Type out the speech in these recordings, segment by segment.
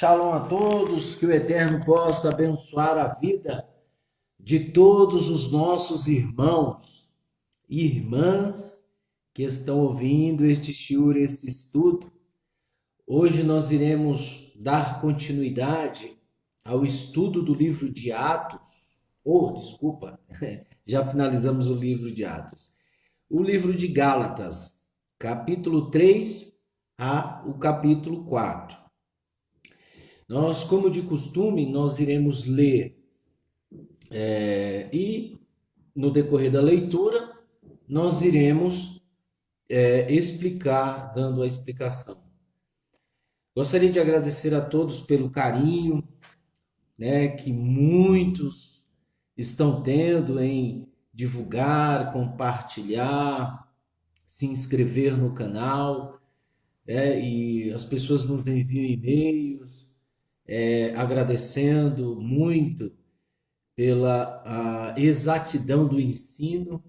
Shalom a todos, que o Eterno possa abençoar a vida de todos os nossos irmãos e irmãs que estão ouvindo este shiur, esse estudo. Hoje nós iremos dar continuidade ao estudo do livro de Atos, já finalizamos o livro de Atos. O livro de Gálatas, capítulo 3 o capítulo 4. Nós, como de costume, nós iremos ler e no decorrer da leitura nós iremos explicar, dando a explicação. Gostaria de agradecer a todos pelo carinho, né, que muitos estão tendo em divulgar, compartilhar, se inscrever no canal, e as pessoas nos enviam e-mails, agradecendo muito pela exatidão do ensino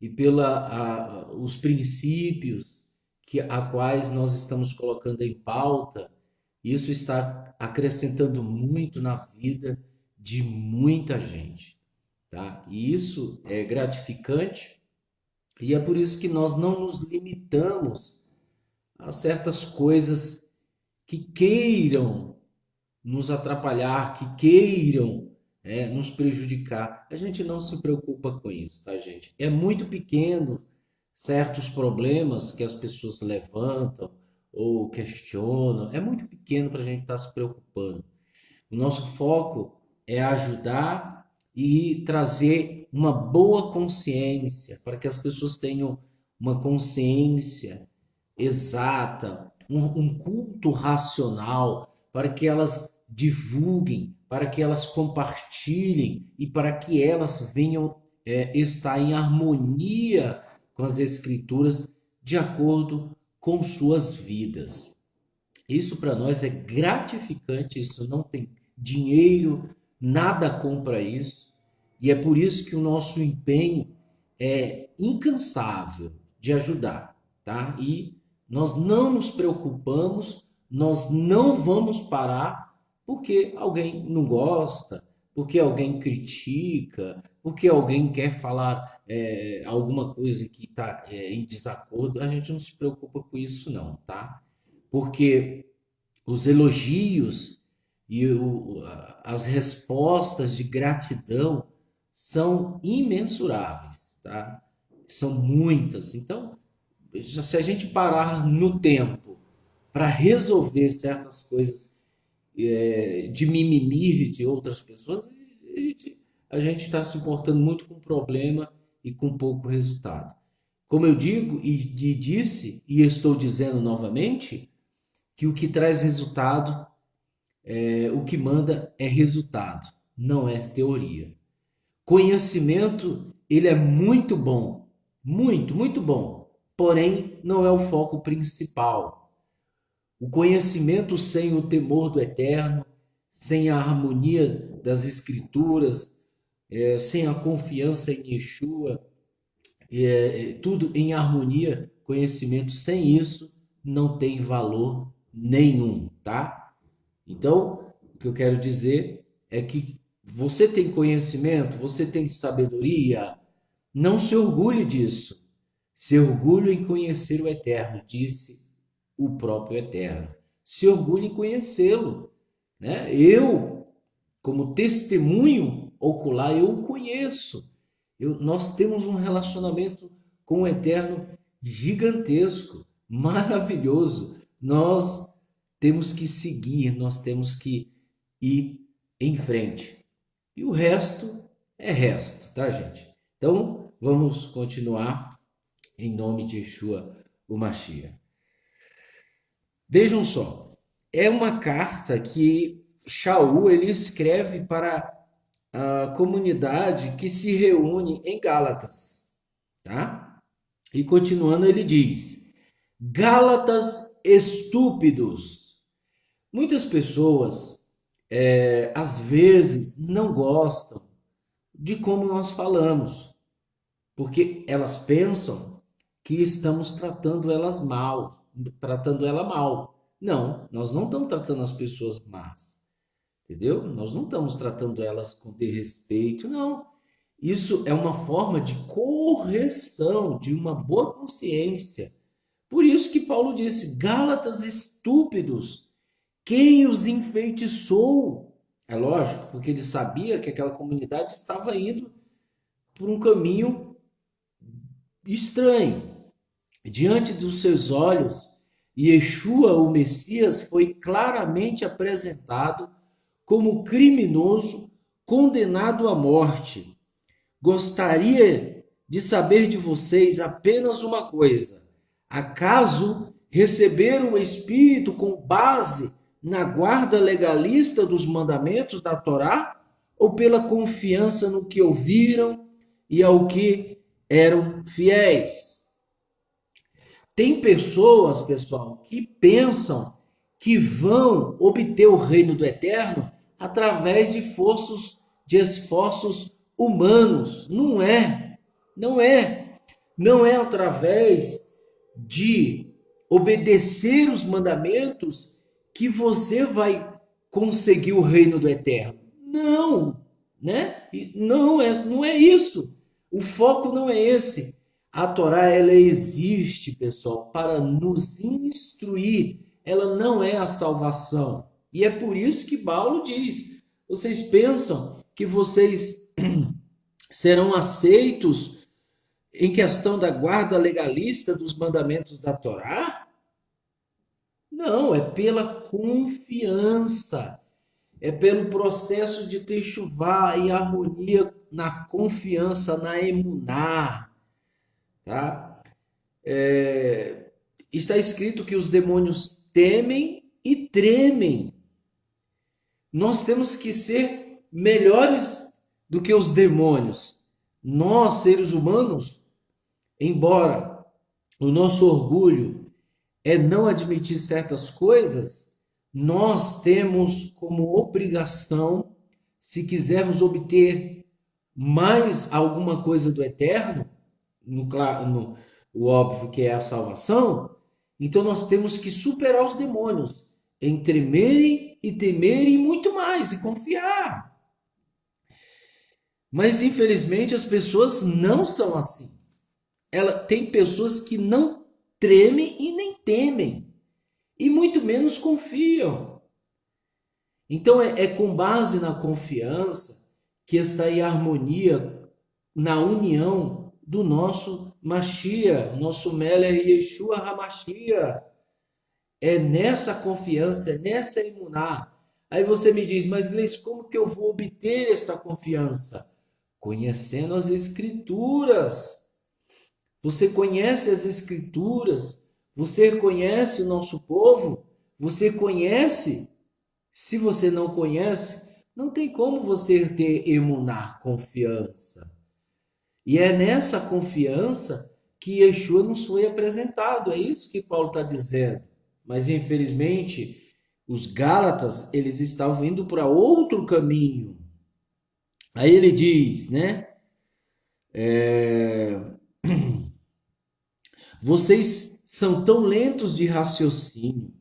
e pela os princípios a quais nós estamos colocando em pauta. Isso está acrescentando muito na vida de muita gente, tá? E isso é gratificante e é por isso que nós não nos limitamos a certas coisas que queiram nos atrapalhar, que queiram nos prejudicar. A gente não se preocupa com isso, tá, gente? É muito pequeno certos problemas que as pessoas levantam ou questionam. É muito pequeno para a gente estar se preocupando. O nosso foco é ajudar e trazer uma boa consciência para que as pessoas tenham uma consciência exata, um culto racional, para que elas divulguem, para que elas compartilhem e para que elas venham estar em harmonia com as Escrituras de acordo com suas vidas. Isso para nós é gratificante, isso não tem dinheiro, nada compra isso, e é por isso que o nosso empenho é incansável de ajudar, tá? E nós não nos preocupamos, nós não vamos parar porque alguém não gosta, porque alguém critica, porque alguém quer falar alguma coisa que está em desacordo. A gente não se preocupa com isso não, tá? Porque os elogios e as respostas de gratidão são imensuráveis, tá? São muitas. Então, se a gente parar no tempo para resolver certas coisas de mimimi de outras pessoas, a gente está se importando muito com o problema e com pouco resultado. Como eu digo e disse, e estou dizendo novamente, que o que traz resultado, o que manda é resultado, não é teoria. Conhecimento, ele é muito bom, muito, muito bom, porém não é o foco principal. O conhecimento sem o temor do Eterno, sem a harmonia das Escrituras, sem a confiança em Yeshua, tudo em harmonia, conhecimento sem isso não tem valor nenhum, tá? Então, o que eu quero dizer é que você tem conhecimento, você tem sabedoria, não se orgulhe disso. Se orgulhe em conhecer o Eterno, disse o próprio Eterno. Se orgulhe em conhecê-lo, né? Eu, como testemunho ocular, eu o conheço. Nós temos um relacionamento com o Eterno gigantesco, maravilhoso. Nós temos que seguir, nós temos que ir em frente. E o resto é resto, tá, gente? Então, vamos continuar em nome de Yeshua, o Mashiach. Vejam só, é uma carta que Shaul ele escreve para a comunidade que se reúne em Gálatas, tá? E continuando ele diz: Gálatas estúpidos. Muitas pessoas às vezes não gostam de como nós falamos, porque elas pensam que estamos tratando ela mal. Não, nós não estamos tratando as pessoas más, entendeu? Nós não estamos tratando elas com desrespeito, não. Isso é uma forma de correção, de uma boa consciência. Por isso que Paulo disse: Gálatas estúpidos, quem os enfeitiçou? É lógico, porque ele sabia que aquela comunidade estava indo por um caminho estranho. Diante dos seus olhos, Yeshua, o Messias, foi claramente apresentado como criminoso, condenado à morte. Gostaria de saber de vocês apenas uma coisa: acaso receberam o Espírito com base na guarda legalista dos mandamentos da Torá, ou pela confiança no que ouviram e ao que eram fiéis? Tem pessoas, pessoal, que pensam que vão obter o reino do eterno através de esforços humanos. Não é. Não é. Não é através de obedecer os mandamentos que você vai conseguir o reino do eterno. Não, né? Não é isso. O foco não é esse. A Torá, ela existe, pessoal, para nos instruir. Ela não é a salvação. E é por isso que Paulo diz: vocês pensam que vocês serão aceitos em questão da guarda legalista dos mandamentos da Torá? Não, é pela confiança. É pelo processo de techuvá e harmonia na confiança, na emuná, tá? Está escrito que os demônios temem e tremem. Nós temos que ser melhores do que os demônios. Nós, seres humanos, embora o nosso orgulho é não admitir certas coisas, nós temos como obrigação, se quisermos obter mais alguma coisa do eterno, o óbvio que é a salvação, então nós temos que superar os demônios em tremerem e temerem muito mais e confiar. Mas infelizmente as pessoas não são assim. Tem pessoas que não tremem e nem temem, e muito menos confiam. Então é com base na confiança que está em harmonia, na união do nosso Mashiach, nosso Melech Yeshua HaMashiach. É nessa confiança, é nessa emuná. Aí você me diz: mas Gleice, como que eu vou obter esta confiança? Conhecendo as Escrituras. Você conhece as Escrituras, você conhece o nosso povo, você conhece. Se você não conhece, não tem como você ter emuná, confiança. E é nessa confiança que Yeshua nos foi apresentado. É isso que Paulo está dizendo. Mas infelizmente, os Gálatas, eles estavam indo para outro caminho. Aí ele diz, né? Vocês são tão lentos de raciocínio,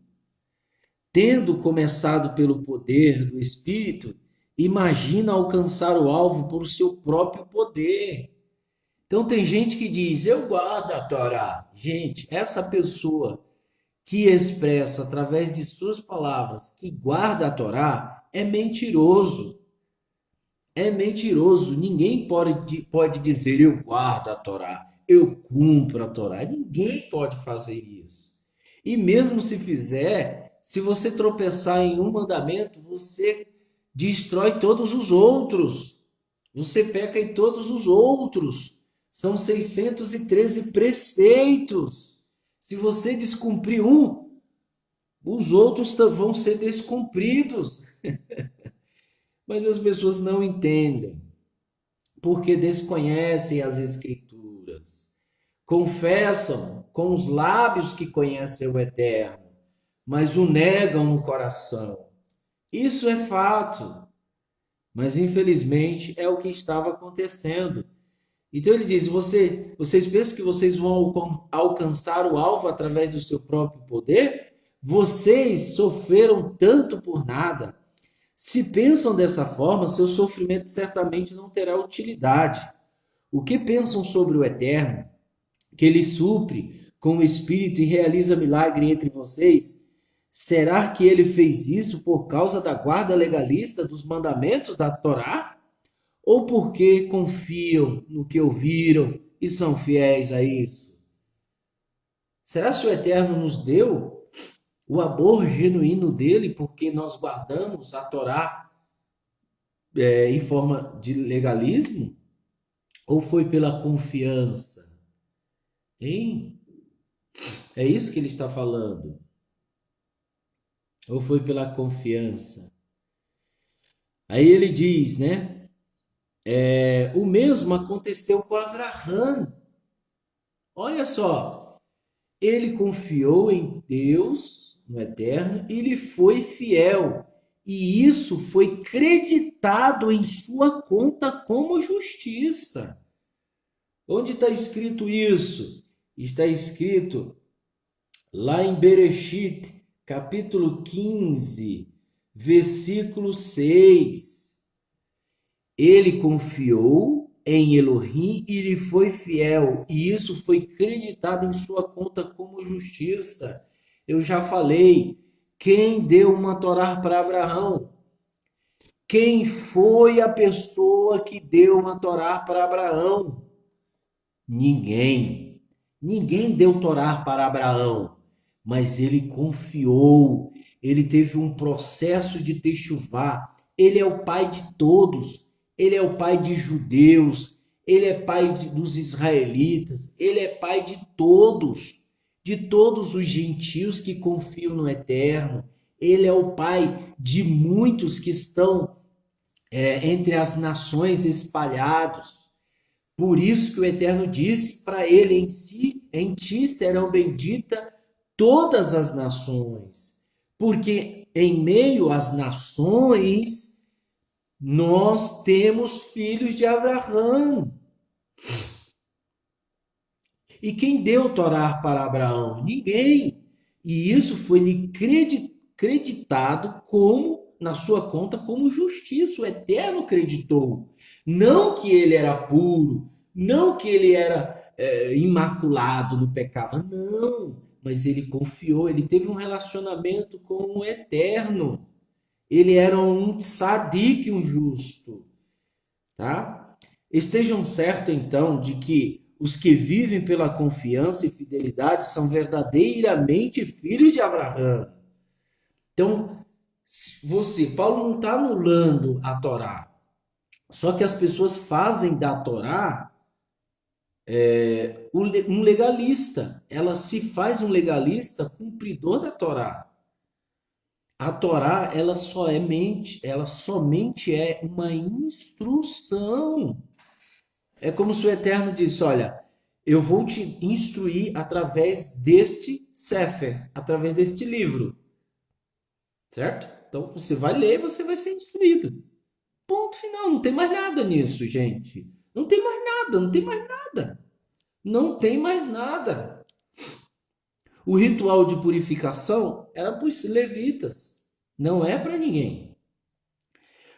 tendo começado pelo poder do Espírito, imagina alcançar o alvo por seu próprio poder. Então tem gente que diz: eu guardo a Torá. Gente, essa pessoa que expressa através de suas palavras que guarda a Torá é mentiroso. É mentiroso. Ninguém pode dizer: eu guardo a Torá, eu cumpro a Torá. Ninguém pode fazer isso. E mesmo se fizer, se você tropeçar em um mandamento, você destrói todos os outros. Você peca em todos os outros. São 613 preceitos. Se você descumprir um, os outros vão ser descumpridos. Mas as pessoas não entendem, porque desconhecem as Escrituras. Confessam com os lábios que conhecem o Eterno, mas o negam no coração. Isso é fato, mas infelizmente é o que estava acontecendo. Então ele diz: vocês pensam que vocês vão alcançar o alvo através do seu próprio poder? Vocês sofreram tanto por nada. Se pensam dessa forma, seu sofrimento certamente não terá utilidade. O que pensam sobre o Eterno, que ele supre com o Espírito e realiza milagre entre vocês? Será que ele fez isso por causa da guarda legalista dos mandamentos da Torá? Ou porque confiam no que ouviram e são fiéis a isso? Será que o Eterno nos deu o amor genuíno dele porque nós guardamos a Torá em forma de legalismo? Ou foi pela confiança? Hein? É isso que ele está falando. Ou foi pela confiança? Aí ele diz, né? O mesmo aconteceu com Abraão. Olha só, ele confiou em Deus, no Eterno, e lhe foi fiel. E isso foi creditado em sua conta como justiça. Onde está escrito isso? Está escrito lá em Bereshit, capítulo 15, versículo 6. Ele confiou em Elohim e lhe foi fiel, e isso foi creditado em sua conta como justiça. Eu já falei, quem deu uma Torá para Abraão? Quem foi a pessoa que deu uma Torá para Abraão? Ninguém. Ninguém deu Torá para Abraão, mas ele confiou. Ele teve um processo de techuvá. Ele é o pai de todos. Ele é o pai de judeus. Ele é pai dos israelitas. Ele é pai de todos os gentios que confiam no Eterno. Ele é o pai de muitos que estão entre as nações espalhados. Por isso que o Eterno disse para ele, em ti serão benditas todas as nações. Porque em meio às nações, nós temos filhos de Abraão. E quem deu Torá para Abraão? Ninguém. E isso foi lhe creditado como, na sua conta, como justiça. O Eterno acreditou. Não que ele era puro, não que ele era imaculado, não pecava, não. Mas ele confiou, ele teve um relacionamento com o Eterno. Ele era um tzadik, um justo, tá? Estejam certos, então, de que os que vivem pela confiança e fidelidade são verdadeiramente filhos de Abraão. Então, Paulo não está anulando a Torá. Só que as pessoas fazem da Torá um legalista. Ela se faz um legalista cumpridor da Torá. A Torá, ela somente é uma instrução. É como se o Eterno disse, olha, eu vou te instruir através deste Sefer, através deste livro. Certo? Então você vai ler e você vai ser instruído. Ponto final. Não tem mais nada nisso, gente. Não tem mais nada, não tem mais nada. Não tem mais nada. O ritual de purificação era para os levitas. Não é para ninguém.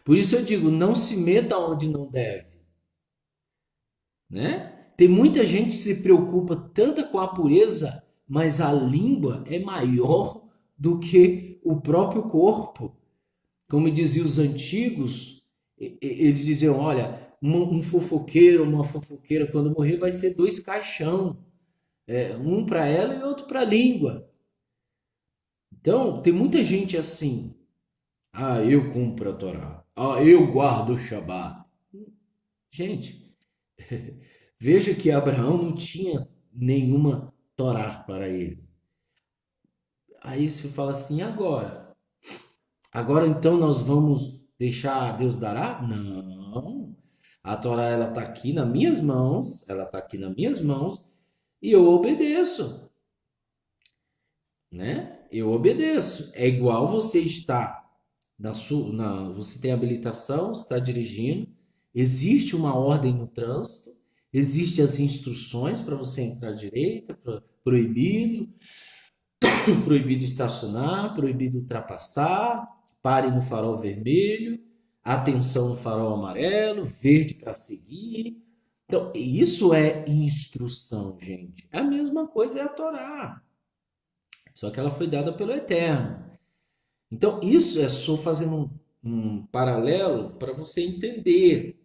Por isso eu digo, não se meta onde não deve. Né? Tem muita gente que se preocupa tanto com a pureza, mas a língua é maior do que o próprio corpo. Como diziam os antigos, eles diziam, olha, um fofoqueiro, uma fofoqueira, quando morrer, vai ser dois caixão. Um para ela e outro para a língua. Então, tem muita gente assim. Ah, eu cumpro a Torá. Ah, eu guardo o Shabat. Gente, veja que Abraão não tinha nenhuma Torá para ele. Aí você fala assim, agora? Agora então nós vamos deixar Deus dará? Não. A Torá ela está aqui nas minhas mãos, ela está aqui nas minhas mãos e eu obedeço, né? Eu obedeço. É igual você está você tem habilitação, está dirigindo, existe uma ordem no trânsito, existem as instruções para você entrar à direita, proibido. proibido estacionar, proibido ultrapassar, pare no farol vermelho, atenção no farol amarelo, verde para seguir. Então, isso é instrução, gente. A mesma coisa é a Torá, só que ela foi dada pelo Eterno. Então, isso é só fazendo um paralelo para você entender,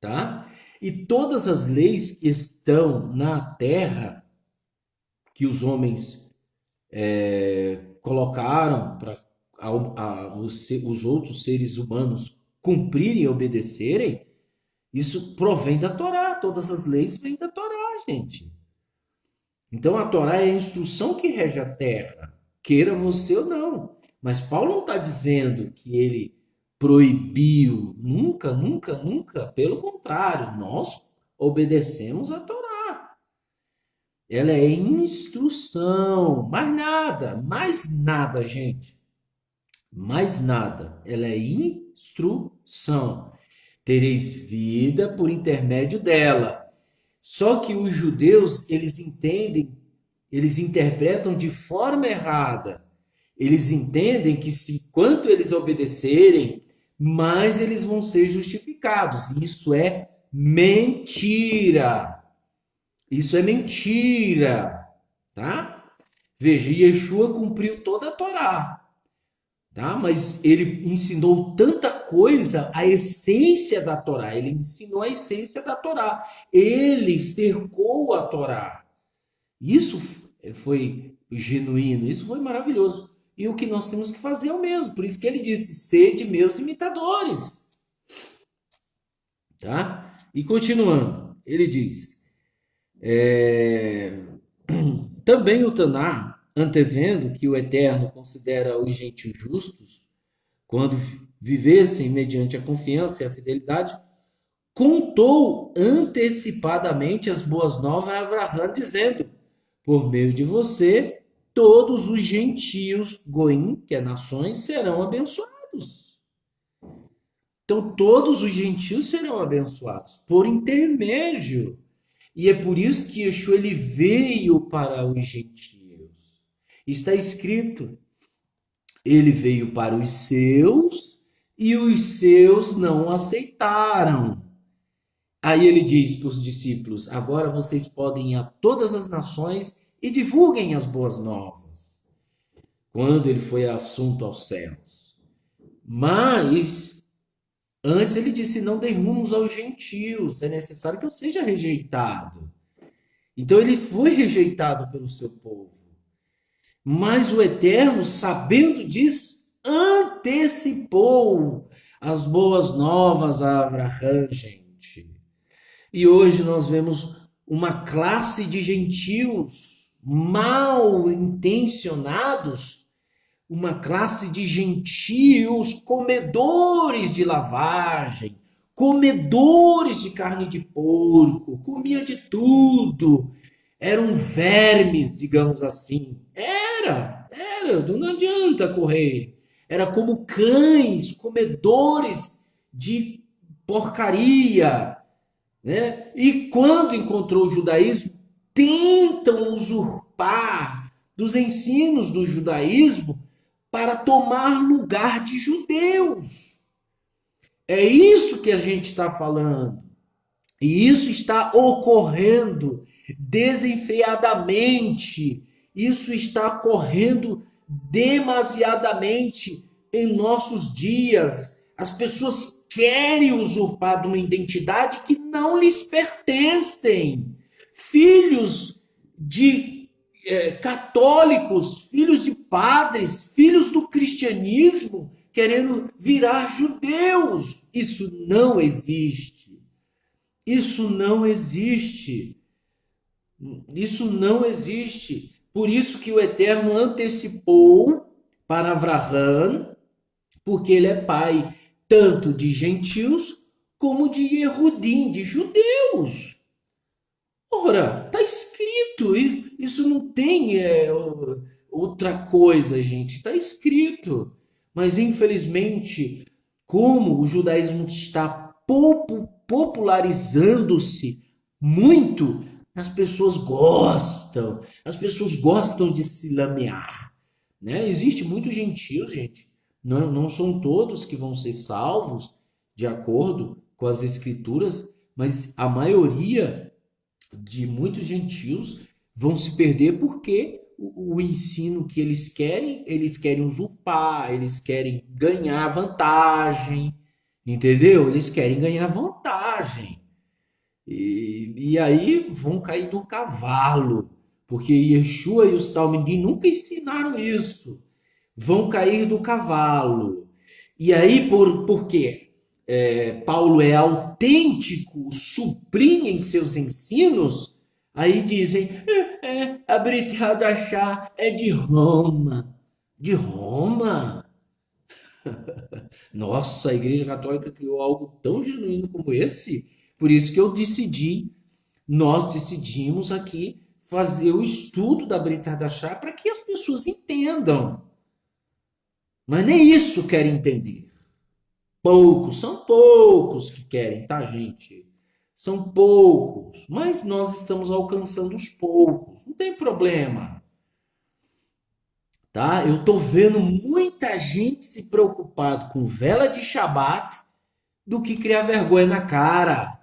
tá? E todas as leis que estão na terra, que os homens colocaram para os outros seres humanos cumprirem e obedecerem, isso provém da Torá. Todas as leis vêm da Torá, gente. Então a Torá é a instrução que rege a terra, queira você ou não. Mas Paulo não está dizendo que ele proibiu, nunca, nunca, nunca. Pelo contrário, nós obedecemos a Torá. Ela é instrução, mais nada, gente. Mais nada. Ela é instrução. Tereis vida por intermédio dela. Só que os judeus, eles interpretam de forma errada. Eles entendem que se quanto eles obedecerem, mais eles vão ser justificados. Isso é mentira. Isso é mentira, tá? Veja, Yeshua cumpriu toda a Torá, tá? Mas ele ensinou tanta coisa, a essência da Torá. Ele ensinou a essência da Torá. Ele cercou a Torá. Isso foi genuíno, isso foi maravilhoso. E o que nós temos que fazer é o mesmo. Por isso que ele disse: sede meus imitadores, tá? E continuando, ele diz: também o Taná, antevendo que o Eterno considera os gentios justos, quando vivessem mediante a confiança e a fidelidade, contou antecipadamente as boas novas a Abraão, dizendo: por meio de você, todos os gentios, Goim, que é nações, serão abençoados. Então, todos os gentios serão abençoados por intermédio. E é por isso que Yeshua ele veio para os gentios. Está escrito: ele veio para os seus e os seus não aceitaram. Aí ele diz para os discípulos: agora vocês podem ir a todas as nações e divulguem as boas novas. Quando ele foi assunto aos céus. Mas antes ele disse: não dê rumos aos gentios, é necessário que eu seja rejeitado. Então ele foi rejeitado pelo seu povo. Mas o Eterno, sabendo disso, antecipou as boas novas a Abraão, gente. E hoje nós vemos uma classe de gentios mal intencionados, uma classe de gentios comedores de lavagem, comedores de carne de porco, comia de tudo, eram vermes, digamos assim. Não adianta correr. Era como cães, comedores de porcaria, né? E quando encontrou o judaísmo, tentam usurpar dos ensinos do judaísmo para tomar lugar de judeus. É isso que a gente está falando. E isso está ocorrendo desenfreadamente. Isso está ocorrendo demasiadamente em nossos dias. As pessoas querem usurpar de uma identidade que não lhes pertencem. Filhos de católicos, filhos de padres, filhos do cristianismo, querendo virar judeus. Isso não existe. Isso não existe. Isso não existe. Por isso que o Eterno antecipou para Abraão, porque ele é pai tanto de gentios como de Yehudim, de judeus. Ora, está escrito. Isso não tem outra coisa, gente. Está escrito. Mas, infelizmente, como o judaísmo está popularizando-se muito, As pessoas gostam de se lamear, né? Existe muitos gentios, gente. Não são todos que vão ser salvos de acordo com as escrituras, mas a maioria de muitos gentios vão se perder porque o ensino que eles querem usurpar, eles querem ganhar vantagem, entendeu? Eles querem ganhar vantagem. E aí vão cair do cavalo, porque Yeshua e os Talmidim nunca ensinaram isso. Vão cair do cavalo. E aí, por quê? Paulo é autêntico, suprime em seus ensinos, aí dizem, a Brit Hadashah é de Roma. De Roma? Nossa, a Igreja Católica criou algo tão genuíno como esse. Por isso que nós decidimos aqui fazer o estudo da Brit Hadashah para que as pessoas entendam. Mas nem isso querem entender. São poucos que querem, tá, gente? São poucos, mas nós estamos alcançando os poucos, não tem problema, tá? Eu tô vendo muita gente se preocupado com vela de Shabat do que criar vergonha na cara.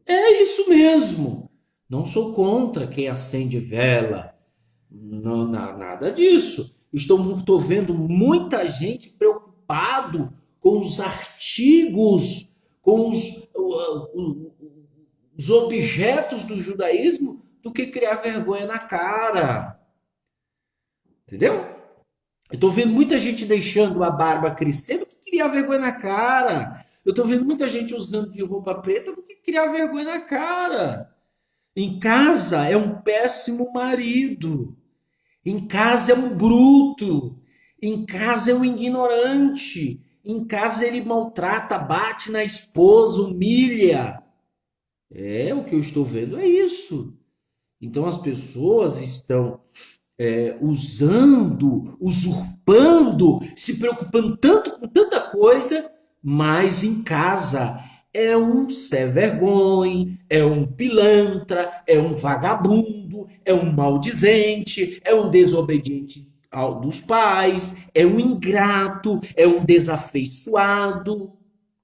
É isso mesmo. Não sou contra quem acende vela, não, nada disso. Estou vendo muita gente preocupado com os artigos, com os objetos do judaísmo, do que criar vergonha na cara. Entendeu? Eu estou vendo muita gente deixando a barba crescer do que criar vergonha na cara. Eu estou vendo muita gente usando de roupa preta do que criar vergonha na cara. Em casa é um péssimo marido. Em casa é um bruto. Em casa é um ignorante. Em casa ele maltrata, bate na esposa, humilha. O que eu estou vendo é isso. Então as pessoas estão usando, usurpando, se preocupando tanto com tanta coisa, mas em casa é um sem vergonha, é um pilantra, é um vagabundo, é um maldizente, é um desobediente dos pais, é um ingrato, é um desafeiçoado,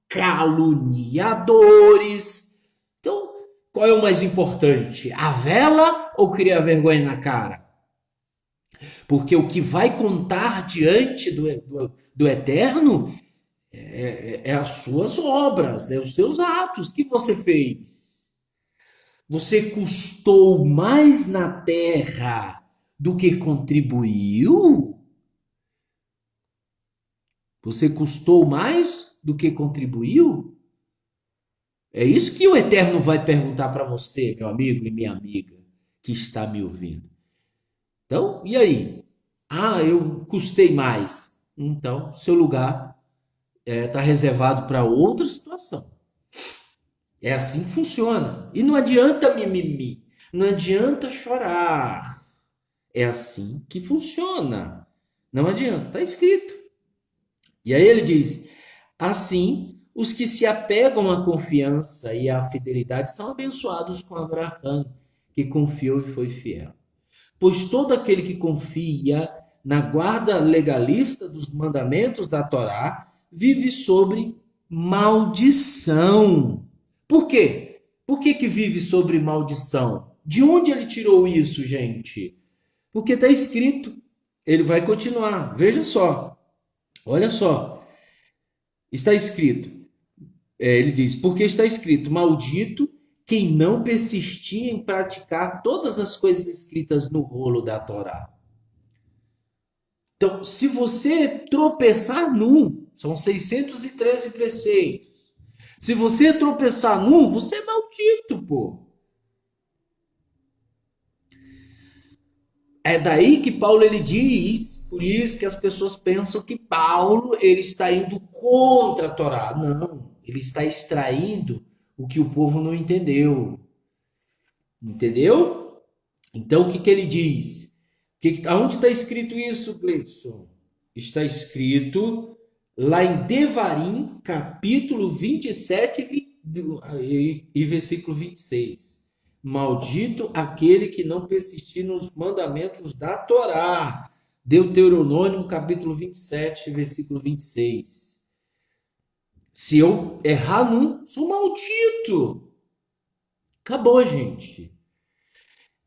caluniadores. Então, qual é o mais importante? A vela ou criar vergonha na cara? Porque o que vai contar diante do Eterno é as suas obras, é os seus atos que você fez. Você custou mais na terra do que contribuiu? Você custou mais do que contribuiu? É isso que o Eterno vai perguntar para você, meu amigo e minha amiga, que está me ouvindo. Então, e aí? Eu custei mais. Então, seu lugar está reservado para outra situação. É assim que funciona. E não adianta mimimi, não adianta chorar. É assim que funciona. Não adianta, está escrito. E aí ele diz: assim, os que se apegam à confiança e à fidelidade são abençoados com Abraão, que confiou e foi fiel. Pois todo aquele que confia na guarda legalista dos mandamentos da Torá vive sobre maldição. Por quê? Por que vive sobre maldição? De onde ele tirou isso, gente? Porque está escrito. Ele vai continuar. Veja só. Olha só. Está escrito. Ele diz: porque está escrito, maldito quem não persistir em praticar todas as coisas escritas no rolo da Torá. Então, se você tropeçar num, são 613 preceitos. Se você tropeçar num, você é maldito, pô. É daí que Paulo ele diz, por isso que as pessoas pensam que Paulo ele está indo contra a Torá. Não, ele está extraindo o que o povo não entendeu. Entendeu? Então, o que ele diz? Aonde está escrito isso, Gleidson? Está escrito lá em Devarim, capítulo 27 e versículo 26. Maldito aquele que não persistir nos mandamentos da Torá. Deuteronômio, capítulo 27, versículo 26. Se eu errar num, sou maldito. Acabou, gente.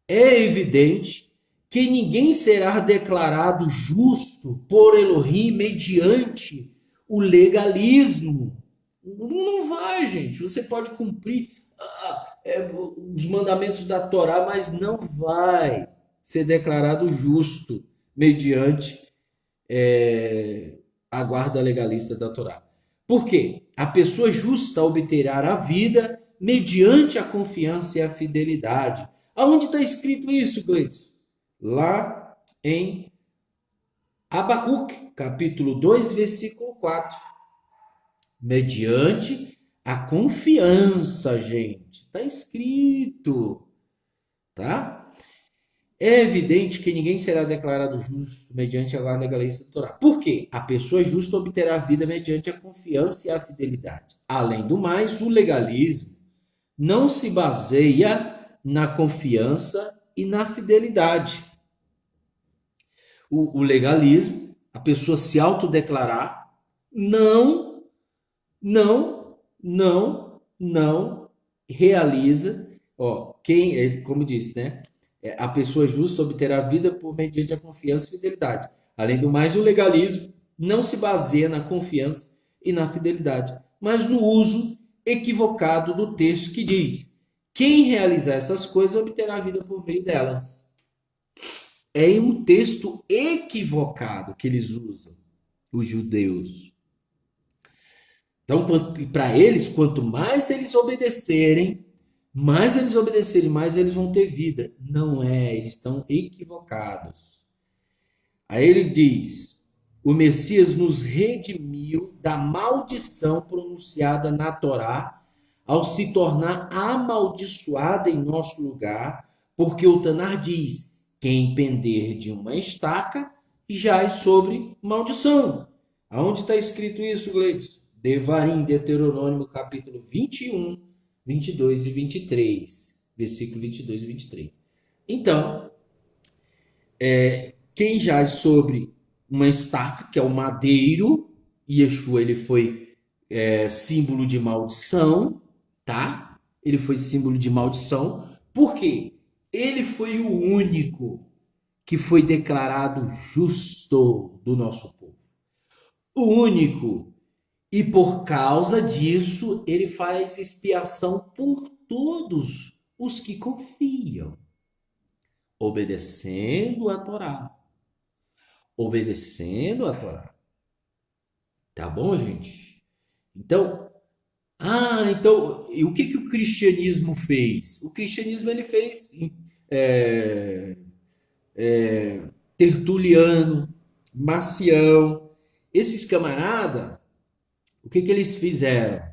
É evidente que ninguém será declarado justo por Elohim mediante o legalismo. Não vai, gente. Você pode cumprir os mandamentos da Torá, mas não vai ser declarado justo mediante a guarda legalista da Torá. Por quê? A pessoa justa obterá a vida mediante a confiança e a fidelidade. Aonde está escrito isso, Gleice? Lá em Abacuque, capítulo 2, versículo 4. Mediante a confiança, gente. Está escrito, tá? É evidente que ninguém será declarado justo mediante a legalista da Torá. Por quê? A pessoa justa obterá a vida mediante a confiança e a fidelidade. Além do mais, o legalismo não se baseia na confiança e na fidelidade. O legalismo, a pessoa se autodeclarar, não realiza. Ó, como disse, né? A pessoa justa obterá vida por mediante a confiança e fidelidade. Além do mais, o legalismo não se baseia na confiança e na fidelidade, mas no uso equivocado do texto que diz: quem realizar essas coisas obterá vida por meio delas. É um texto equivocado que eles usam, os judeus. Então, para eles, quanto mais eles obedecerem, mais eles vão ter vida. Não é, eles estão equivocados. Aí ele diz: o Messias nos redimiu da maldição pronunciada na Torá ao se tornar amaldiçoada em nosso lugar, porque o Tanar diz: quem pender de uma estaca jaz sobre maldição. Aonde está escrito isso, Gleides? Devarim, Deuteronômio, capítulo 21, 22 e 23. Versículo 22 e 23. Então, quem jaz sobre uma estaca, que é o madeiro, Yeshua, ele foi símbolo de maldição, tá? Ele foi símbolo de maldição. Por quê? Ele foi o único que foi declarado justo do nosso povo. O único. E por causa disso, ele faz expiação por todos os que confiam, obedecendo a Torá. Obedecendo a Torá. Tá bom, gente? Então, e o que o cristianismo fez? O cristianismo ele fez Tertuliano, Marcião, esses camaradas, o que eles fizeram?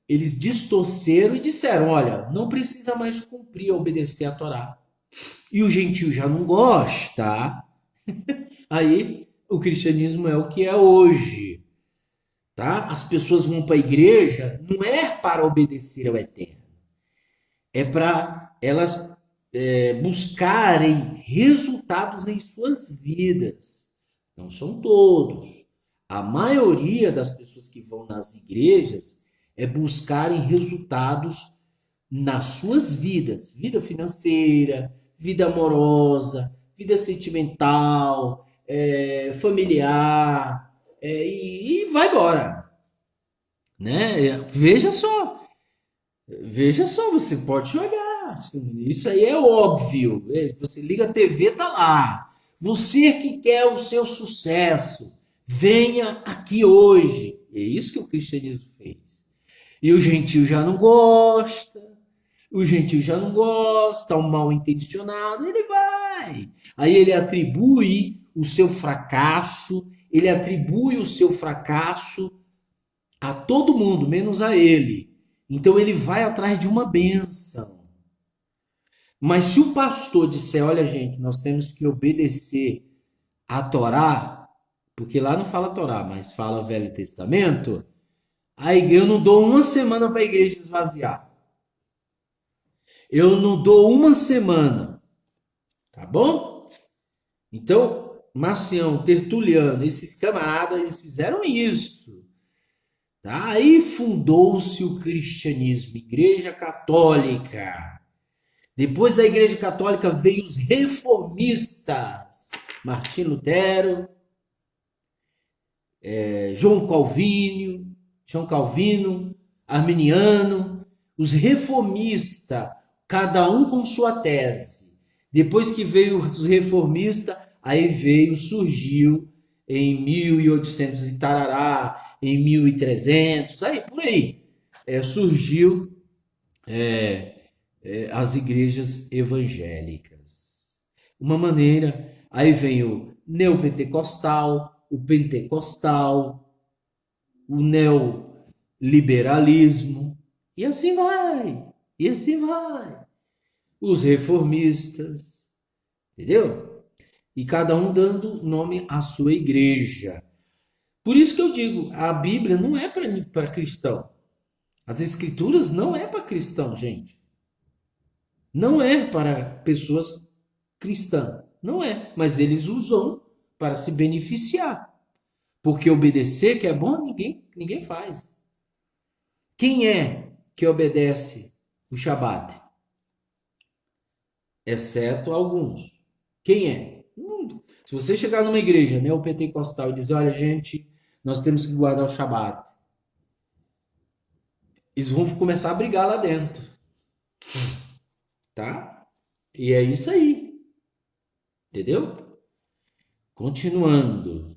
Eles distorceram e disseram: olha, não precisa mais cumprir, obedecer a Torá. E o gentio já não gosta. Aí o cristianismo é o que é hoje. Tá? As pessoas vão para a igreja não é para obedecer ao Eterno, é para elas buscarem resultados em suas vidas. Não são todos. A maioria das pessoas que vão nas igrejas é buscarem resultados nas suas vidas, vida financeira, vida amorosa, vida sentimental, familiar, e vai embora, né? Veja só, você pode olhar, isso aí é óbvio. Você liga a TV, tá lá. Você que quer o seu sucesso, venha aqui hoje. É isso que o cristianismo fez. E o gentio já não gosta. O gentio já não gosta, o mal intencionado, ele vai. Aí ele atribui o seu fracasso, a todo mundo, menos a ele. Então ele vai atrás de uma bênção. Mas se o pastor disser: olha, gente, nós temos que obedecer a Torá, porque lá não fala Torá, mas fala Velho Testamento, eu não dou uma semana para a igreja esvaziar. Eu não dou uma semana, tá bom? Então, Marcião, Tertuliano, esses camaradas, eles fizeram isso. Tá? Aí fundou-se o cristianismo, Igreja Católica. Depois da Igreja Católica veio os reformistas, Martim Lutero, João Calvino, Arminiano, os reformistas, cada um com sua tese. Depois que veio os reformistas, aí surgiu em 1800 e tarará, em 1300, aí por aí, surgiu as igrejas evangélicas. Uma maneira, aí vem o neopentecostal, o neoliberalismo, e assim vai, e assim vai. Os reformistas, entendeu? E cada um dando nome à sua igreja. Por isso que eu digo, a Bíblia não é para cristão. As escrituras não é para cristão, gente. Não é para pessoas cristãs. Não é. Mas eles usam para se beneficiar. Porque obedecer, que é bom, ninguém faz. Quem é que obedece o Shabat? Exceto alguns. Quem é? Se você chegar numa igreja neopentecostal e dizer, olha, gente, nós temos que guardar o Shabat, eles vão começar a brigar lá dentro. Tá? E é isso aí. Entendeu? Continuando.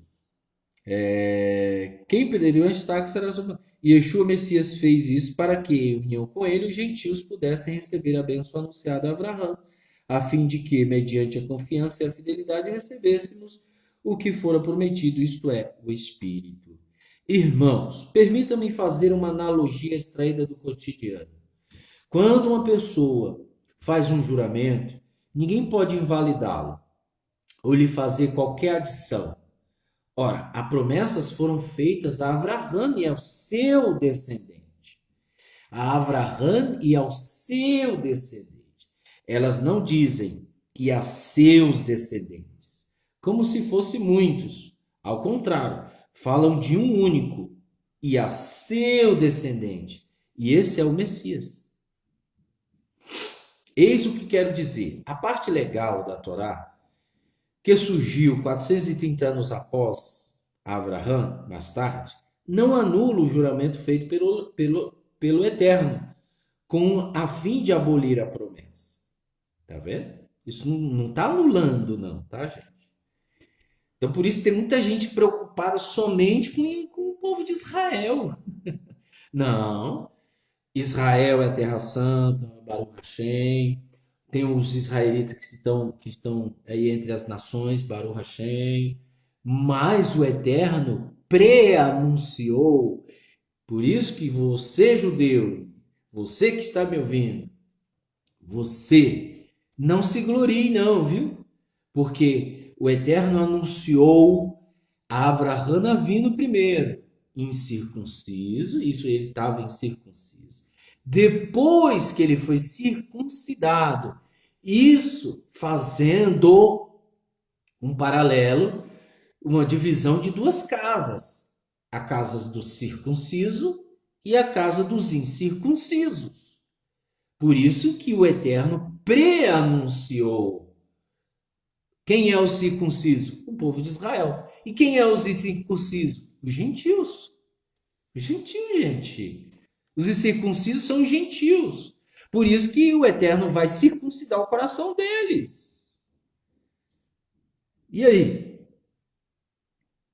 Quem perderia o destaque será e Yeshua Messias fez isso para que, em união com ele, os gentios pudessem receber a bênção anunciada a Abraão, a fim de que, mediante a confiança e a fidelidade, recebêssemos o que fora prometido, isto é, o Espírito. Irmãos, permitam-me fazer uma analogia extraída do cotidiano. Quando uma pessoa faz um juramento, ninguém pode invalidá-lo ou lhe fazer qualquer adição. Ora, as promessas foram feitas a Abraão e ao seu descendente. A Abraão e ao seu descendente. Elas não dizem e a seus descendentes, como se fossem muitos. Ao contrário, falam de um único e a seu descendente. E esse é o Messias. Eis o que quero dizer. A parte legal da Torá, que surgiu 430 anos após Abraão, mais tarde, não anula o juramento feito pelo Eterno, com a fim de abolir a promessa. Tá vendo? Isso não está anulando, não, tá, gente? Então, por isso tem muita gente preocupada somente com o povo de Israel. Não. Israel é a Terra Santa, Baruch Hashem. Tem os israelitas que estão aí entre as nações, Baruch Hashem. Mas o Eterno pré-anunciou. Por isso que você, judeu, você que está me ouvindo, você não se glorie não, viu? Porque o Eterno anunciou a Avraham vindo primeiro, incircunciso, isso ele estava incircunciso. Depois que ele foi circuncidado, isso fazendo um paralelo, uma divisão de duas casas, a casa do circunciso e a casa dos incircuncisos. Por isso que o Eterno pré-anunciou. Quem é o circunciso? O povo de Israel. E quem é os incircuncisos? Os gentios. Os gentios, gente. Os incircuncisos são os gentios. Por isso que o Eterno vai circuncidar o coração deles. E aí?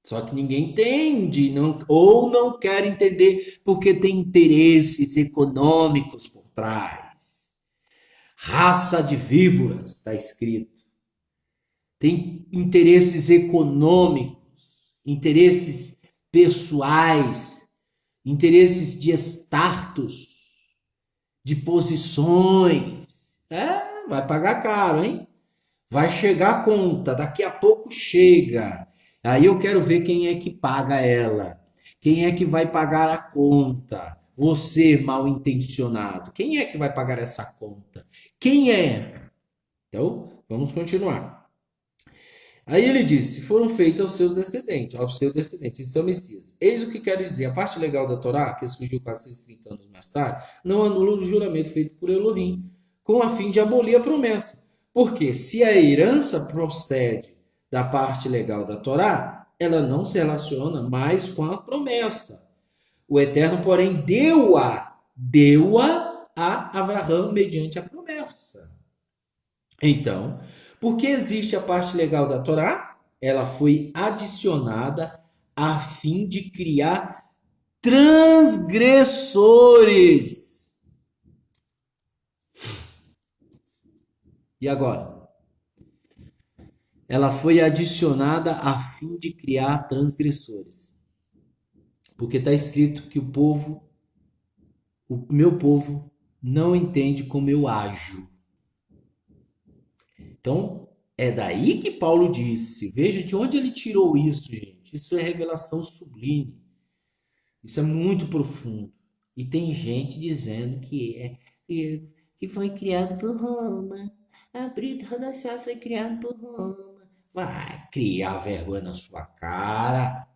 Só que ninguém entende, ou não quer entender, porque tem interesses econômicos por trás. Raça de víboras, está escrito. Tem interesses econômicos, interesses pessoais, interesses de status, de posições. Vai pagar caro, hein? Vai chegar a conta, daqui a pouco chega. Aí eu quero ver quem é que paga ela. Quem é que vai pagar a conta? você mal intencionado? Quem é que vai pagar essa conta? Quem é? Então, vamos continuar. Aí ele disse: foram feitas aos seus descendentes, em seu Messias. Eis o que quero dizer: a parte legal da Torá, que surgiu 430 anos mais tarde, não anula o juramento feito por Elohim, com a fim de abolir a promessa. Porque se a herança procede da parte legal da Torá, ela não se relaciona mais com a promessa. O Eterno, porém, deu-a a Abraão mediante a promessa. Então, porque existe a parte legal da Torá, ela foi adicionada a fim de criar transgressores. E agora? Ela foi adicionada a fim de criar transgressores. Porque está escrito que o meu povo, não entende como eu ajo. Então, é daí que Paulo disse. Veja de onde ele tirou isso, gente. Isso é revelação sublime. Isso é muito profundo. E tem gente dizendo que foi criado por Roma. A Brito Rodochá foi criado por Roma. Vai criar vergonha na sua cara.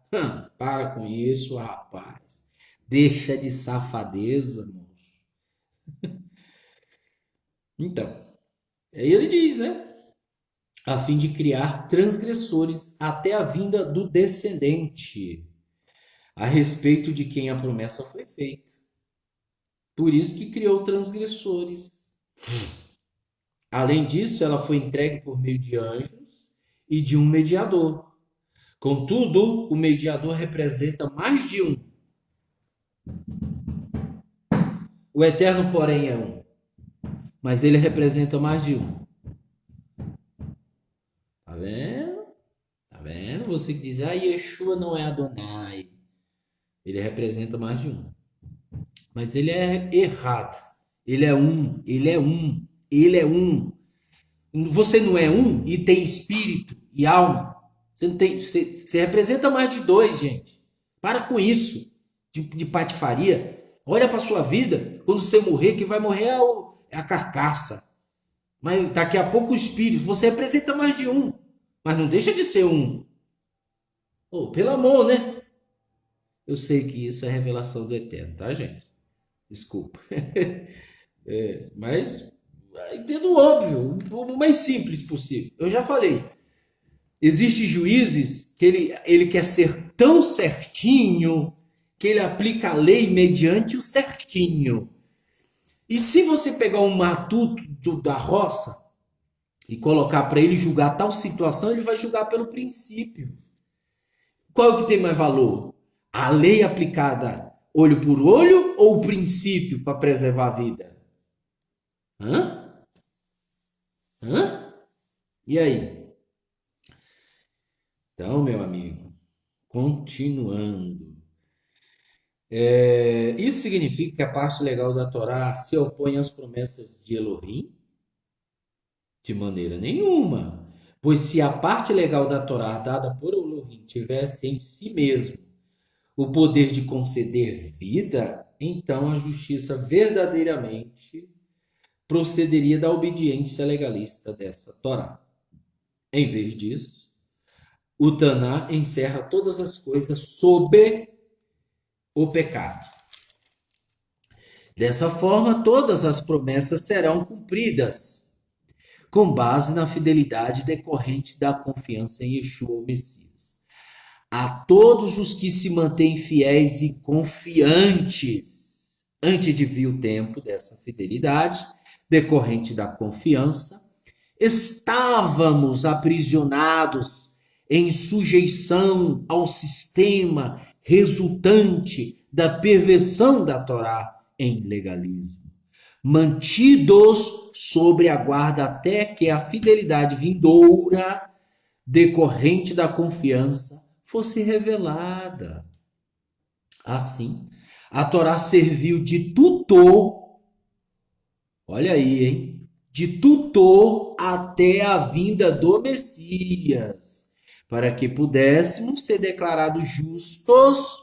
Para com isso, rapaz. Deixa de safadeza, moço. Então, aí ele diz, né? A fim de criar transgressores até a vinda do descendente, a respeito de quem a promessa foi feita. Por isso que criou transgressores. Além disso, ela foi entregue por meio de anjos e de um mediador. Contudo, o mediador representa mais de um. O Eterno, porém, é um, mas ele representa mais de um. Tá vendo? Tá vendo? Você que diz, Yeshua não é Adonai. Ele representa mais de um. Mas ele é errado. Ele é um, ele é um, ele é um. Você não é um e tem espírito e alma. Você não tem, você representa mais de dois, gente. Para com isso de patifaria. Olha para sua vida. Quando você morrer, quem vai morrer é a carcaça. Mas daqui a pouco o espírito. Você representa mais de um. Mas não deixa de ser um. Oh, pelo amor, né? Eu sei que isso é revelação do Eterno, tá, gente? Desculpa. Mas entendo o óbvio, o mais simples possível. Eu já falei. Existem juízes que ele quer ser tão certinho que ele aplica a lei mediante o certinho. E se você pegar um matuto da roça e colocar para ele julgar tal situação, ele vai julgar pelo princípio. Qual é o que tem mais valor? A lei aplicada olho por olho ou o princípio para preservar a vida? Hã? Hã? E aí? Então, meu amigo, continuando. Isso significa que a parte legal da Torá se opõe às promessas de Elohim? De maneira nenhuma. Pois se a parte legal da Torá dada por Elohim tivesse em si mesmo o poder de conceder vida, então a justiça verdadeiramente procederia da obediência legalista dessa Torá. Em vez disso, o Taná encerra todas as coisas sob o pecado. Dessa forma, todas as promessas serão cumpridas, com base na fidelidade decorrente da confiança em Yeshua, o Messias. A todos os que se mantêm fiéis e confiantes, antes de vir o tempo dessa fidelidade decorrente da confiança, estávamos aprisionados em sujeição ao sistema resultante da perversão da Torá em legalismo, mantidos sobre a guarda até que a fidelidade vindoura decorrente da confiança fosse revelada. Assim, a Torá serviu de tutor, olha aí, hein? De tutor até a vinda do Messias, para que pudéssemos ser declarados justos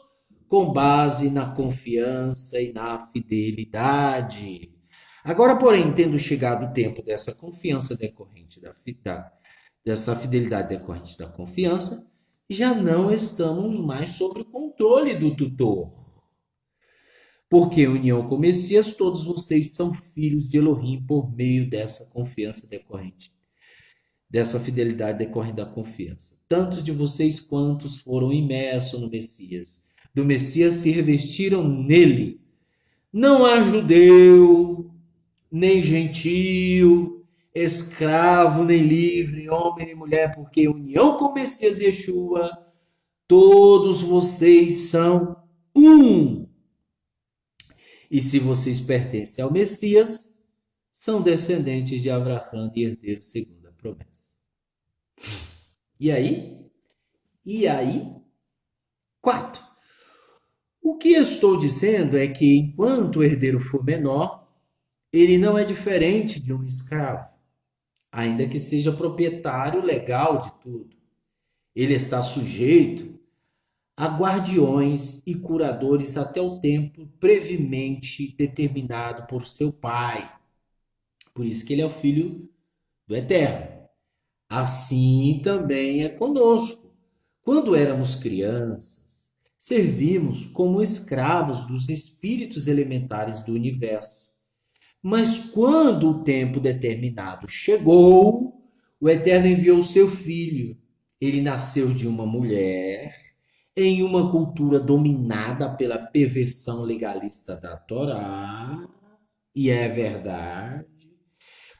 com base na confiança e na fidelidade. Agora, porém, tendo chegado o tempo dessa confiança decorrente dessa fidelidade decorrente da confiança, já não estamos mais sob o controle do tutor. Porque em união com o Messias, todos vocês são filhos de Elohim por meio dessa confiança decorrente, dessa fidelidade decorrente da confiança. Tantos de vocês quantos foram imersos no Messias, do Messias se revestiram nele. Não há judeu, nem gentio, escravo, nem livre, homem nem mulher, porque em união com o Messias Yeshua, todos vocês são um. E se vocês pertencem ao Messias, são descendentes de Abraão e herdeiros segundo a promessa. E aí? E aí? 4. O que estou dizendo é que enquanto o herdeiro for menor, ele não é diferente de um escravo, ainda que seja proprietário legal de tudo. Ele está sujeito a guardiões e curadores até o tempo previamente determinado por seu pai. Por isso que ele é o filho do Eterno. Assim também é conosco. Quando éramos crianças, servimos como escravos dos espíritos elementares do universo. Mas quando o tempo determinado chegou, o Eterno enviou seu filho. Ele nasceu de uma mulher em uma cultura dominada pela perversão legalista da Torá. E é verdade.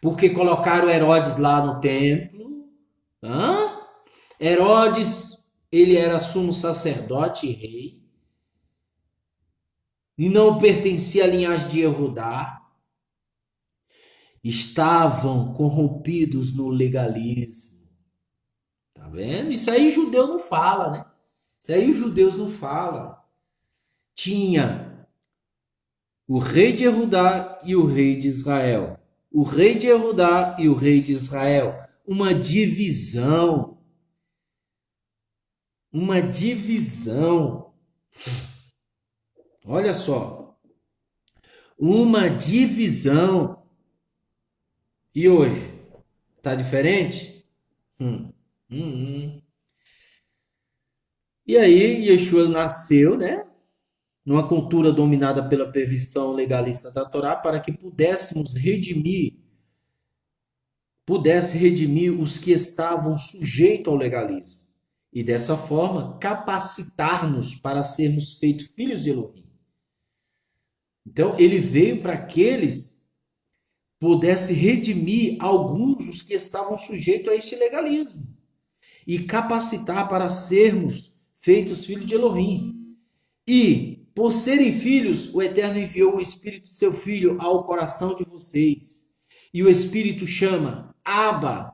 Porque colocaram Herodes lá no templo. Hã? Herodes, ele era sumo sacerdote e rei. E não pertencia à linhagem de Judá. Estavam corrompidos no legalismo. Tá vendo? Isso aí judeu não fala, né? Isso aí os judeus não falam. Tinha o rei de Judá e o rei de Israel. O rei de Judá e o rei de Israel. Uma divisão. Uma divisão. Olha só. Uma divisão. E hoje? Tá diferente? Hum. E aí, Yeshua nasceu, né? Numa cultura dominada pela perversão legalista da Torá, para que pudesse redimir os que estavam sujeitos ao legalismo. E dessa forma, capacitar-nos para sermos feitos filhos de Elohim. Então, ele veio para aqueles pudesse redimir alguns dos que estavam sujeitos a este legalismo e capacitar para sermos feitos filhos de Elohim. E, por serem filhos, o Eterno enviou o Espírito de seu Filho ao coração de vocês. E o Espírito chama Abba,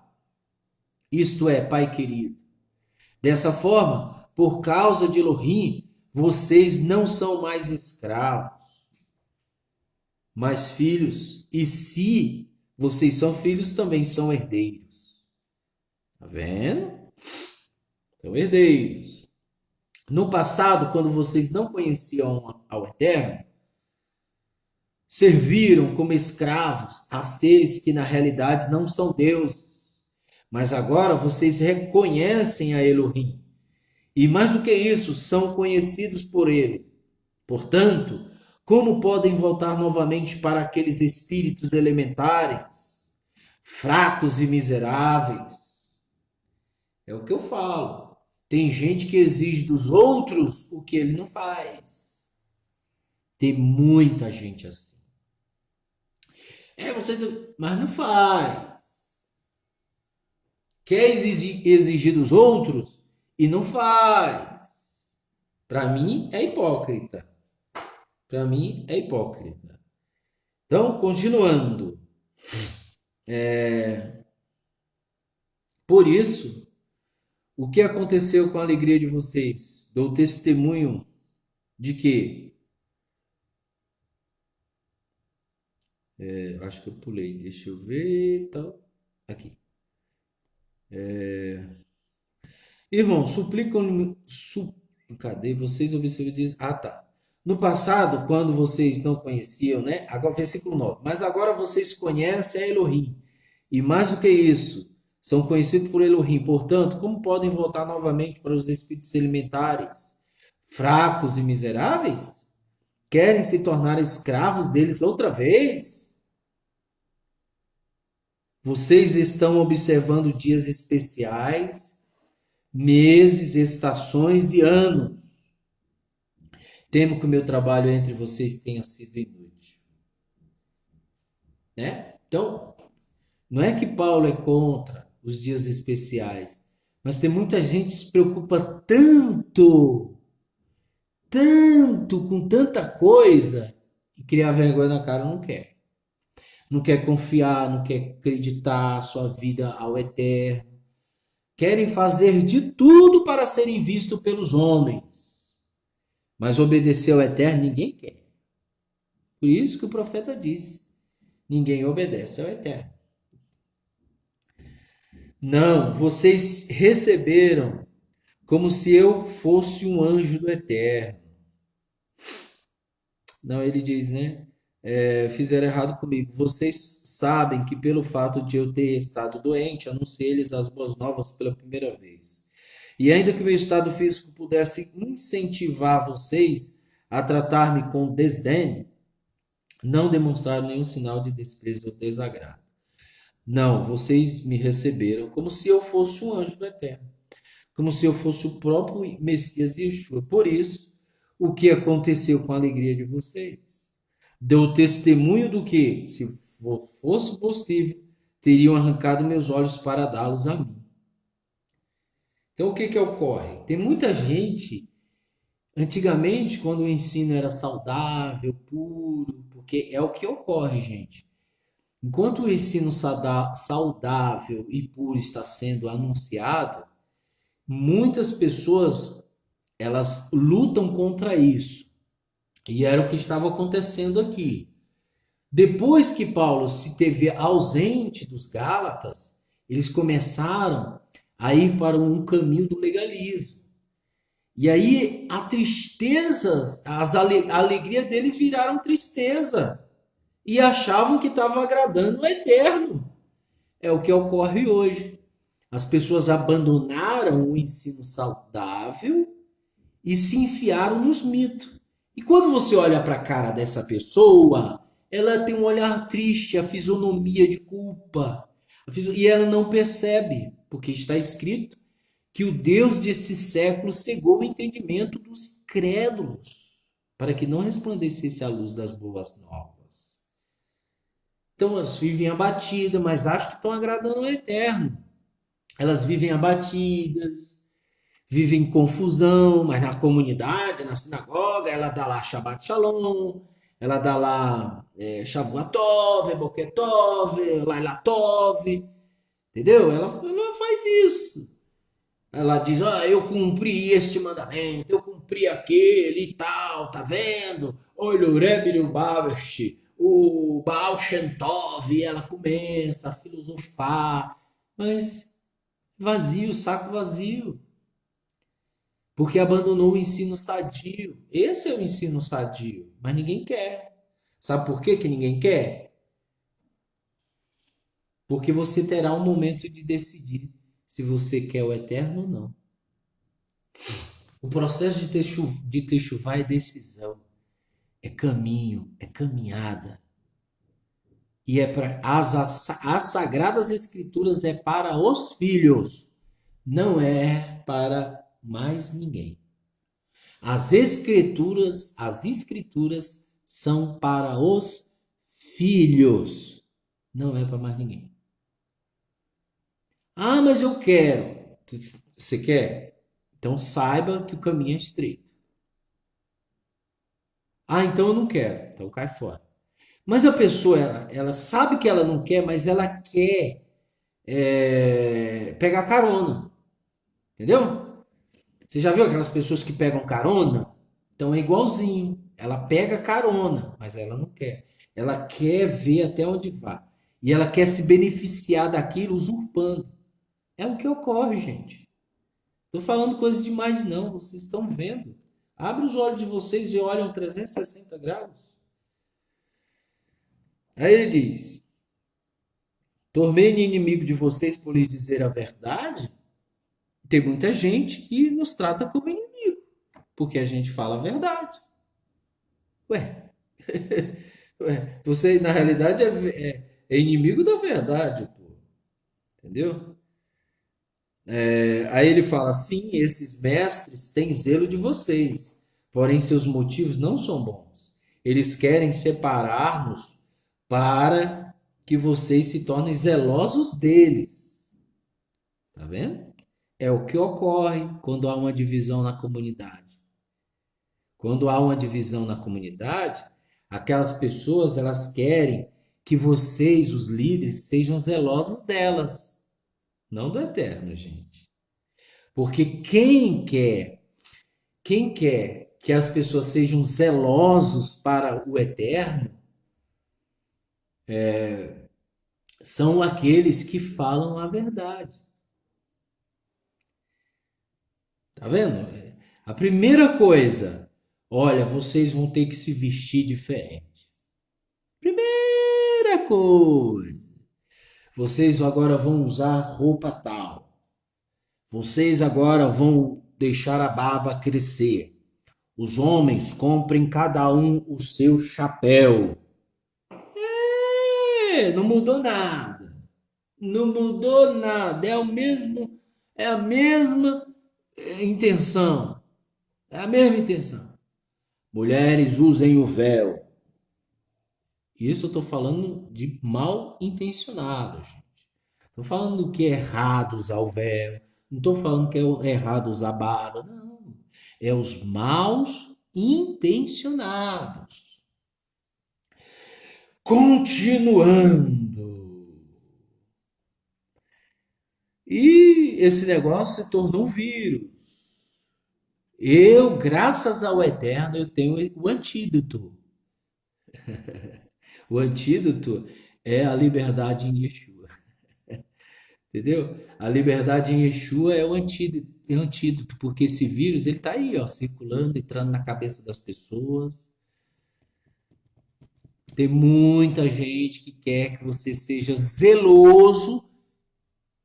isto é, Pai querido. Dessa forma, por causa de Elohim, vocês não são mais escravos, mas filhos. E se vocês são filhos, também são herdeiros. Tá vendo? São herdeiros. No passado, quando vocês não conheciam ao Eterno, serviram como escravos a seres que na realidade não são deuses. Mas agora vocês reconhecem a Elohim. E mais do que isso, são conhecidos por ele. Portanto, como podem voltar novamente para aqueles espíritos elementares, fracos e miseráveis? É o que eu falo. Tem gente que exige dos outros o que ele não faz. Tem muita gente assim. Mas não faz. Quer exigir dos outros e não faz. Para mim é hipócrita. Para mim é hipócrita. Então, continuando. Por isso, o que aconteceu com a alegria de vocês? Dou testemunho de que. Acho que eu pulei. Deixa eu ver. Tal. Aqui. Irmão, Cadê vocês observam diz, ah, tá. No passado, quando vocês não conheciam, né? Agora, versículo 9. Mas agora vocês conhecem a Elohim. E mais do que isso, são conhecidos por Elohim. Portanto, como podem voltar novamente para os espíritos elementares, fracos e miseráveis? Querem se tornar escravos deles outra vez? Vocês estão observando dias especiais, meses, estações e anos. Temo que o meu trabalho entre vocês tenha sido inútil, né? Então, não é que Paulo é contra os dias especiais, mas tem muita gente que se preocupa tanto, tanto com tanta coisa e criar vergonha na cara não quer. Não quer confiar, não quer acreditar a sua vida ao eterno. Querem fazer de tudo para serem vistos pelos homens, mas obedecer ao eterno ninguém quer. Por isso que o profeta disse: ninguém obedece ao eterno. Não, vocês receberam como se eu fosse um anjo do eterno. Não, ele diz, né? Fizeram errado comigo. Vocês sabem que pelo fato de eu ter estado doente, anunciei-lhes as boas novas pela primeira vez. E ainda que meu estado físico pudesse incentivar vocês a tratar-me com desdém, não demonstraram nenhum sinal de desprezo ou desagrado. Não, vocês me receberam como se eu fosse um anjo do eterno, como se eu fosse o próprio Messias Yeshua. Por isso, o que aconteceu com a alegria de vocês? Deu testemunho do que, se fosse possível, teriam arrancado meus olhos para dá-los a mim. Então, o que que ocorre? Tem muita gente, antigamente, quando o ensino era saudável, puro, porque é o que ocorre, gente. Enquanto o ensino saudável e puro está sendo anunciado, muitas pessoas elas lutam contra isso. E era o que estava acontecendo aqui. Depois que Paulo se teve ausente dos Gálatas, eles começaram a ir para um caminho do legalismo. E aí a tristeza, a alegria deles viraram tristeza. E achavam que estava agradando o eterno. É o que ocorre hoje. As pessoas abandonaram o ensino saudável e se enfiaram nos mitos. E quando você olha para a cara dessa pessoa, ela tem um olhar triste, a fisionomia de culpa. E ela não percebe, porque está escrito que o Deus desse século cegou o entendimento dos incrédulos, para que não resplandecesse a luz das boas novas. Então elas vivem abatidas, mas acham que estão agradando ao eterno. Elas vivem abatidas, vivem em confusão, mas na comunidade, na sinagoga, ela dá lá Shabbat Shalom, ela dá lá Shavuot Boker Tov, Laila Tov, entendeu? Ela faz isso. Ela diz, eu cumpri este mandamento, eu cumpri aquele e tal, tá vendo? Olha o Rebbe Lubavitch, o Baal Shem Tov, e ela começa a filosofar, mas vazio, saco vazio. Porque abandonou o ensino sadio. Esse é o ensino sadio, mas ninguém quer. Sabe por que que ninguém quer? Porque você terá um momento de decidir se você quer o eterno ou não. O processo de techuvá é decisão, é caminho, é caminhada. E é para as sagradas escrituras é para os filhos, não é para mais ninguém. As escrituras são para os filhos, não é para mais ninguém. Ah, mas eu quero. Você quer? Então saiba que o caminho é estreito. Ah, então eu não quero. Então cai fora. Mas a pessoa, ela sabe que ela não quer, mas ela quer pegar carona. Entendeu? Você já viu aquelas pessoas que pegam carona? Então é igualzinho. Ela pega carona, mas ela não quer. Ela quer ver até onde vai. E ela quer se beneficiar daquilo usurpando. É o que ocorre, gente. Estou falando coisa demais, não. Vocês estão vendo. Abre os olhos de vocês e olham 360 graus. Aí ele diz: tornei-me inimigo de vocês por lhes dizer a verdade? Tem muita gente que nos trata como inimigo, porque a gente fala a verdade. Ué, ué, você na realidade é inimigo da verdade, pô. Entendeu? Aí ele fala: sim, esses mestres têm zelo de vocês, porém seus motivos não são bons. Eles querem separar-nos para que vocês se tornem zelosos deles. Tá vendo? É o que ocorre quando há uma divisão na comunidade. Quando há uma divisão na comunidade, aquelas pessoas elas querem que vocês, os líderes, sejam zelosos delas, não do eterno, gente. Porque quem quer que as pessoas sejam zelosos para o eterno, são aqueles que falam a verdade. Tá vendo? A primeira coisa, olha, vocês vão ter que se vestir diferente. Primeira coisa, vocês agora vão usar roupa tal. Vocês agora vão deixar a barba crescer. Os homens comprem cada um o seu chapéu. Não mudou nada. Não mudou nada. É a mesma intenção. É a mesma intenção. Mulheres usem o véu. Isso eu estou falando de mal intencionados. Estou falando que é errado usar o véu. Não estou falando que é errado usar barba. Não. É os maus intencionados. Continuando. E esse negócio se tornou um vírus. Eu, graças ao Eterno, eu tenho o antídoto. O antídoto é a liberdade em Yeshua. Entendeu? A liberdade em Yeshua é o antídoto, porque esse vírus ele está aí, ó, circulando, entrando na cabeça das pessoas. Tem muita gente que quer que você seja zeloso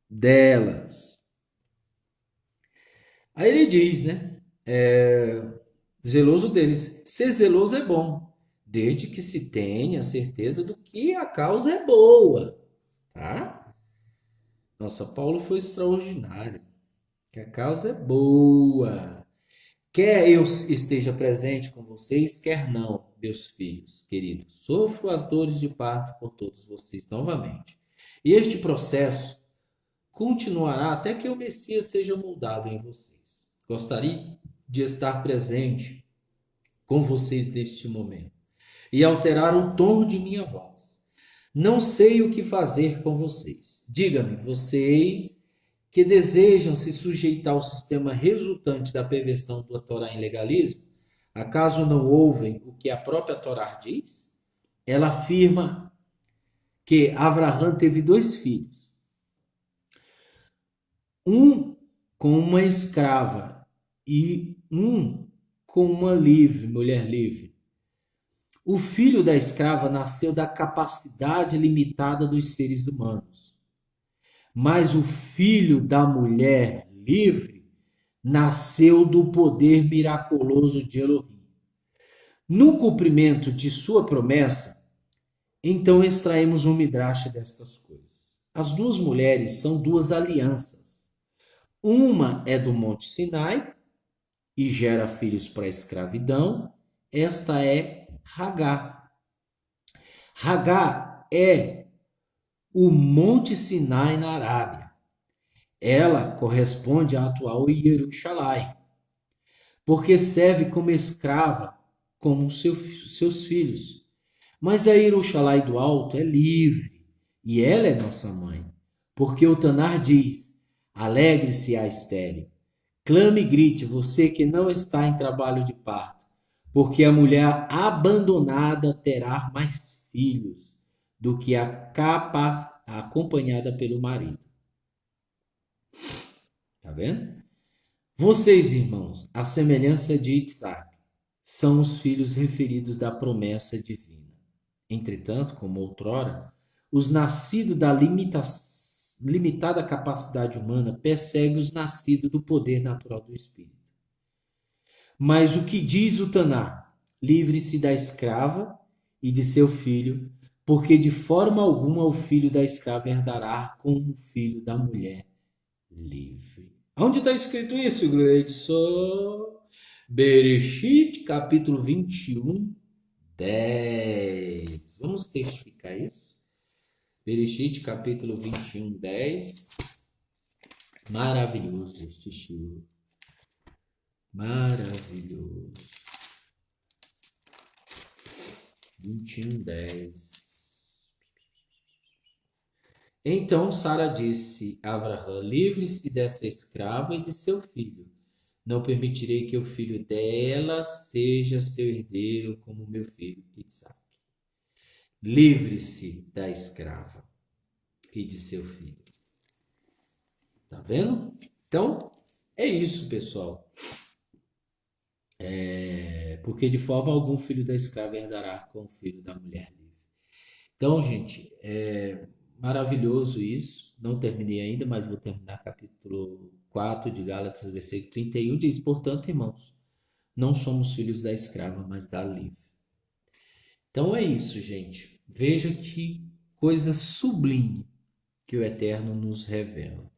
delas. Aí ele diz, né? Zeloso deles. Ser zeloso é bom, desde que se tenha certeza do que a causa é boa, tá? Nossa, Paulo foi extraordinário. Que a causa é boa. Quer eu esteja presente com vocês, quer não, meus filhos queridos. Sofro as dores de parto por todos vocês novamente. E este processo continuará até que o Messias seja moldado em vocês. Gostaria de estar presente com vocês neste momento e alterar o tom de minha voz. Não sei o que fazer com vocês. Diga-me, vocês que desejam se sujeitar ao sistema resultante da perversão da Torá em legalismo, acaso não ouvem o que a própria Torá diz? Ela afirma que Avraham teve dois filhos, um com uma escrava e um com uma mulher livre. O filho da escrava nasceu da capacidade limitada dos seres humanos, mas o filho da mulher livre nasceu do poder miraculoso de Elohim. No cumprimento de sua promessa, então extraímos um midrash destas coisas. As duas mulheres são duas alianças. Uma é do Monte Sinai e gera filhos para a escravidão. Esta é Hagar. Hagar é o Monte Sinai na Arábia. Ela corresponde à atual Jerusalém, porque serve como escrava, como seus filhos. Mas a Jerusalém do alto é livre, e ela é nossa mãe, porque o Tanar diz: alegre-se a estéril, clame e grite, você que não está em trabalho de parto, porque a mulher abandonada terá mais filhos do que a acompanhada pelo marido. Tá vendo? Vocês, irmãos, à semelhança de Isaac, são os filhos referidos da promessa divina. Entretanto, como outrora, os nascidos da limitada capacidade humana perseguem os nascidos do poder natural do Espírito. Mas o que diz o Taná? Livre-se da escrava e de seu filho, porque de forma alguma o filho da escrava herdará com o filho da mulher livre. Onde está escrito isso, Gleidson? Bereshit, capítulo 21, 10. Vamos testificar isso? Bereshit, capítulo 21, 10. Maravilhoso este show. Maravilhoso. 21, 10. Então Sara disse a Abraão: livre-se dessa escrava e de seu filho. Não permitirei que o filho dela seja seu herdeiro como meu filho Isaac. Livre-se da escrava e de seu filho. Tá vendo? Então, é isso, pessoal. Porque de forma alguma o filho da escrava herdará com o filho da mulher livre. Então, gente, é maravilhoso isso. Não terminei ainda, mas vou terminar capítulo 4 de Gálatas, versículo 31. Diz: portanto, irmãos, não somos filhos da escrava, mas da livre. Então é isso, gente. Veja que coisa sublime que o Eterno nos revela.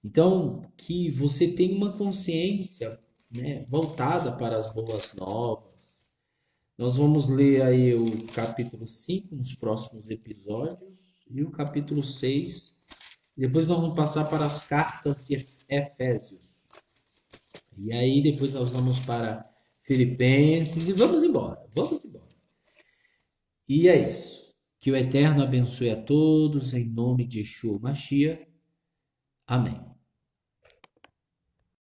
Então, que você tenha uma consciência, né, voltada para as boas novas. Nós vamos ler aí o capítulo 5 nos próximos episódios e o capítulo 6. Depois nós vamos passar para as cartas de Efésios. E aí depois nós vamos para Filipenses e vamos embora. Vamos embora. E é isso. Que o Eterno abençoe a todos em nome de Yeshua Mashiach. Amém.